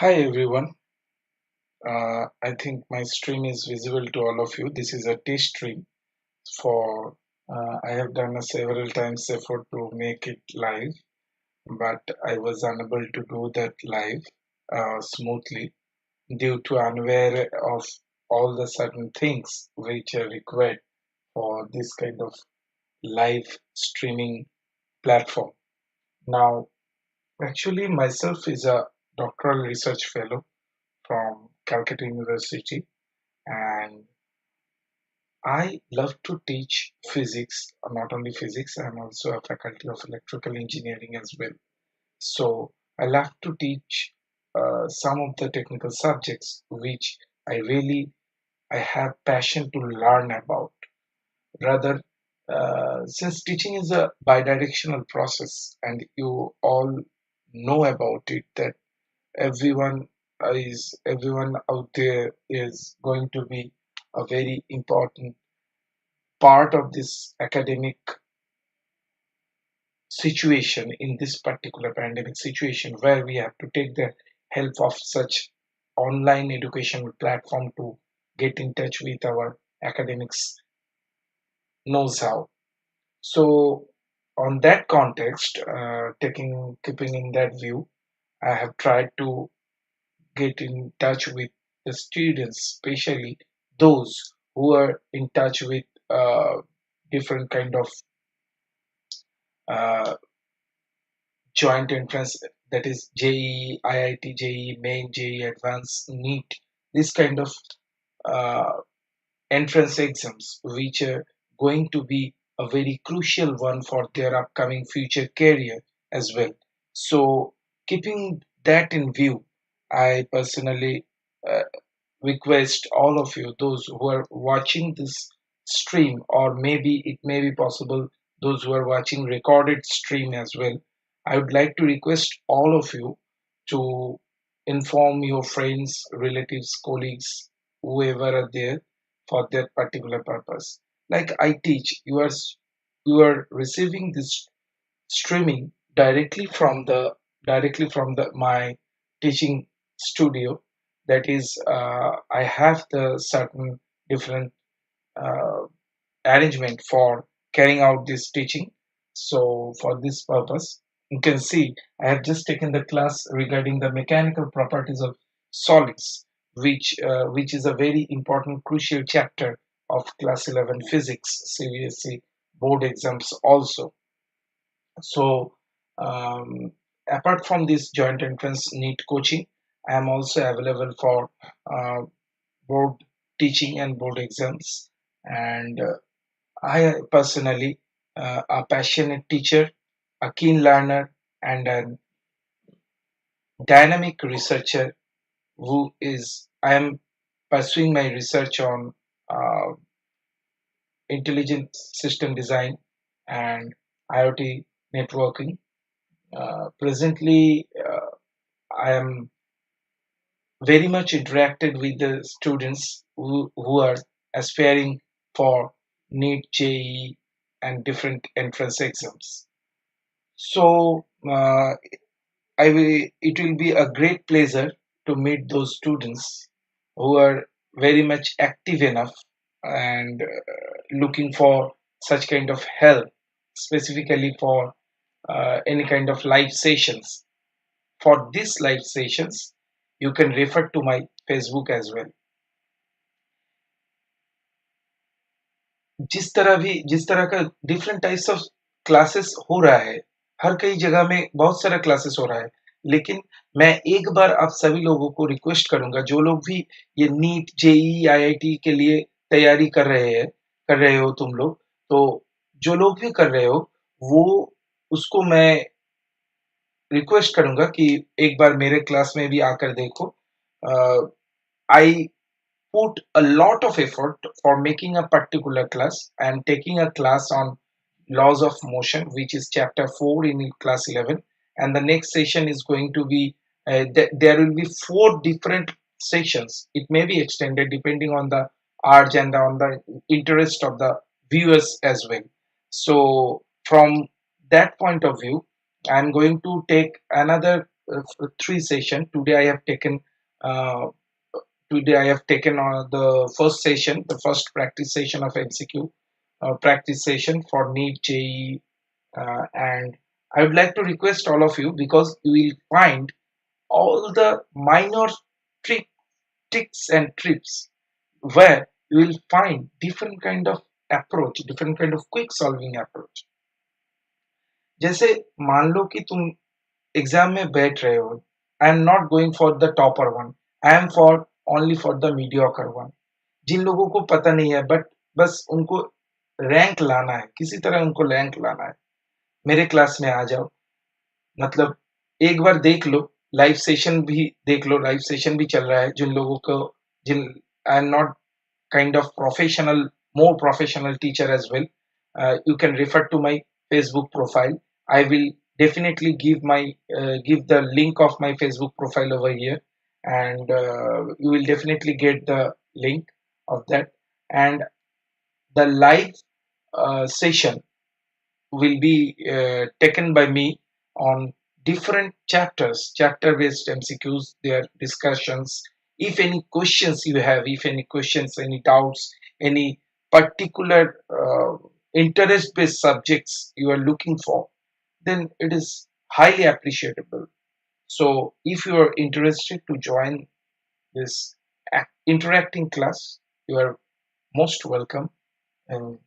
Hi everyone. I think my stream is visible to all of you. This is a test stream for I have done a several times effort to make it live, but I was unable to do that live smoothly due to unaware of all the certain things which are required for this kind of live streaming platform. Now, actually, myself is a doctoral research fellow from Calcutta University, and I love to teach physics, not only physics, I'm also a faculty of electrical engineering as well. So I love to teach some of the technical subjects which I have passion to learn about. Rather, since teaching is a bidirectional process, and you all know about it, that everyone out there is going to be a very important part of this academic situation in this particular pandemic situation where we have to take the help of such online educational platform to get in touch with our academics knows how. So on that context, taking keeping in that view, I have tried to get in touch with the students, especially those who are in touch with different kind of uh, joint entrance, that is JEE, IIT, JEE Main, JEE Advanced, NEET, this kind of uh, entrance exams, which are going to be a very crucial one for their upcoming future career as well. So, keeping that in view, I personally uh, request all of you, those who are watching this stream, or maybe it may be possible those who are watching recorded stream as well. I would like to request all of you to inform your friends, relatives, colleagues, whoever are there for that particular purpose. Like I teach, you are receiving this streaming directly from the my teaching studio. That is, I have the certain different uh, arrangement for carrying out this teaching. So for this purpose, you can see I have just taken the class regarding the mechanical properties of solids, which is a very important crucial chapter of class 11 physics CBSE board exams also. So, um, apart from this joint entrance NEET coaching, I am also available for uh, board teaching and board exams. And I personally a passionate teacher, a keen learner, and a dynamic researcher who is I am pursuing my research on uh, intelligent system design and IoT networking. Presently, I am very much interacted with the students who are aspiring for NEET, JEE, and different entrance exams. So it will be a great pleasure to meet those students who are very much active enough and looking for such kind of help, specifically for any kind of live sessions. For these live sessions, you can refer to my Facebook as well. जिस तरह का different types of classes हो रहा है, हर कई जगह में बहुत सारा क्लासेस हो रहा है, लेकिन मैं एक बार आप सभी लोगों को रिक्वेस्ट करूंगा, जो लोग भी ये नीट, जेई, आईआईटी के लिए तैयारी कर रहे हो तुम लोग, तो जो लोग भी कर रहे हो, वो उसको मैं रिक्वेस्ट करूंगा कि एक बार मेरे क्लास में भी आकर देखो. आई put a lot of effort for making a particular class. I am taking a class on laws of motion, which is chapter 4 in class 11. And the next session is going to be, there will be 4 different sessions. It may be extended depending on the urge and on the interest of the viewers as well. So, from that point of view, I'm going to take another three session. Uh, Today I have taken the first session, the first practice session of MCQ practice session for NEET JEE, and I would like to request all of you, because you will find all the minor trick, tricks and trips where you will find different kind of approach, different kind of quick solving approach. जैसे मान लो कि तुम exam में बैठ रहे हो, I am not going for the topper one, I am for only for the mediocre one. जिन लोगों को पता नहीं है, बट बस उनको रैंक लाना है, किसी तरह उनको रैंक लाना है, मेरे क्लास में आ जाओ। मतलब एक बार देख लो, लाइव सेशन भी देख लो, लाइव सेशन भी चल रहा है। जिन लोगों को, जिन, I am not kind of professional, more professional teacher as well. You can refer to my Facebook profile. I will definitely give the link of my Facebook profile over here, and you will definitely get the link of that. And the live session will be taken by me on different chapters, chapter based MCQs, their discussions. If any questions you have, if any questions, any doubts, any particular interest based subjects you are looking for, then it is highly appreciable. So if you are interested to join this interacting class, you are most welcome in,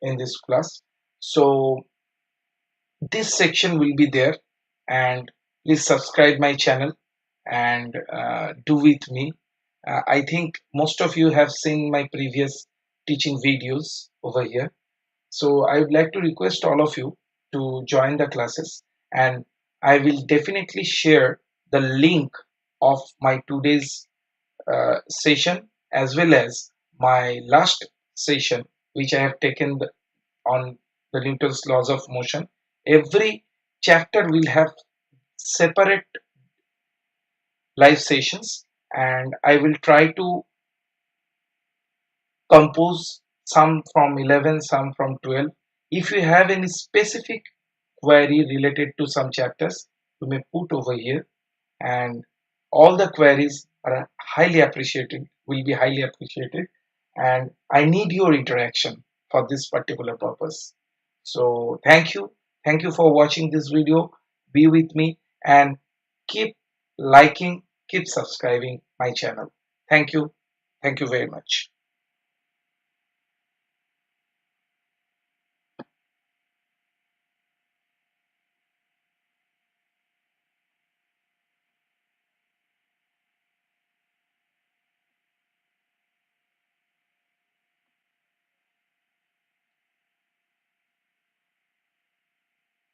in this class. So this section will be there, and please subscribe my channel and do with me. I think most of you have seen my previous teaching videos over here, so I would like to request all of you to join the classes, and I will definitely share the link of my today's session, as well as my last session which I have taken on the Newton's laws of motion. Every chapter will have separate live sessions, and I will try to compose some from 11, some from 12. If you have any specific query related to some chapters, you may put over here, and all the queries are highly appreciated, will be highly appreciated, and I need your interaction for this particular purpose. So thank you for watching this video. Be with me and keep liking, keep subscribing my channel. Thank you very much.